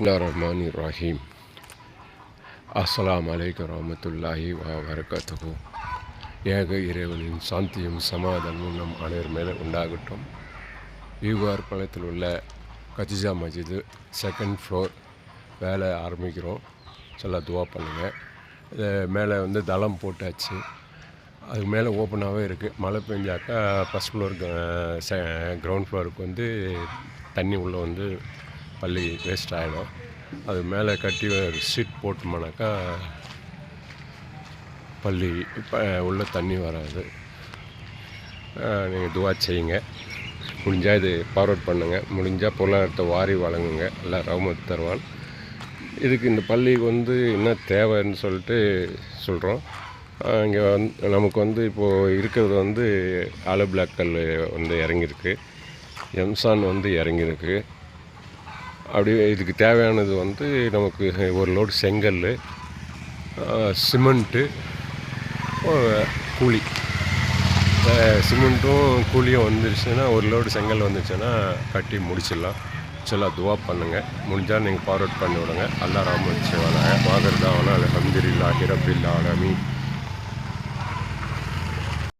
Bismillahirrahmanirrahim. அஸ்ஸலாமு அலைக்கும் வரஹ்மத்துல்லாஹி வபரகாத்துஹு. ஏக இறைவனின் சாந்தியும் சமாதானமும் நம் அனைவர் மேலே உண்டாகட்டும். ஈவார் பாளையத்தில் உள்ள கத்திஜா மஸ்ஜிது செகண்ட் ஃப்ளோர் வேலை ஆரம்பிக்கிறோம். சொல்ல துவா பண்ணுங்கள். இது மேலே தளம் போட்டாச்சு. அது மேலே ஓப்பனாகவே இருக்குது. மழை பெஞ்சாக்கா ஃபஸ்ட் ஃப்ளோருக்கு கிரவுண்ட் ஃப்ளோருக்கு தண்ணி உள்ளே பள்ளி வேஸ்ட் ஆகிடும். அது மேலே கட்டி ஷீட் போட்டோம்னாக்கா பள்ளி உள்ள தண்ணி வராது. நீங்கள் துவா செய்யுங்க. முடிஞ்சால் இது ஃபார்வர்ட் பண்ணுங்கள். முடிஞ்சால் பொருளாதாரத்தை வாரி வழங்குங்க. எல்லாம் ரஹ்மத் தருவான். இதுக்கு இந்த பள்ளிக்கு என்ன தேவைன்னு சொல்லிட்டு சொல்கிறோம். இங்கே நமக்கு இப்போது இருக்கிறது ஆலோ பிளாக் கல் இறங்கியிருக்கு. எம்சான் இறங்கியிருக்கு. அப்படியே இதுக்கு தேவையானது நமக்கு ஒரு லோடு செங்கல், சிமெண்ட்டு, கூலி. சிமெண்ட்டும் கூலியும் வந்துருச்சுன்னா, ஒரு லோடு செங்கல் வந்துச்சுன்னா கட்டி முடிச்சிடலாம். சொல்லலாம் துவா பண்ணுங்கள். முடிஞ்சால் நீங்கள் ஃபார்வர்ட் பண்ணி விடுங்க. அல்லாஹ் ரஹ்மத் செய்வானாக. வாகர்தாவானா அல்ஹம்துலில்லாஹி ரப்பில் ஆலமீன்.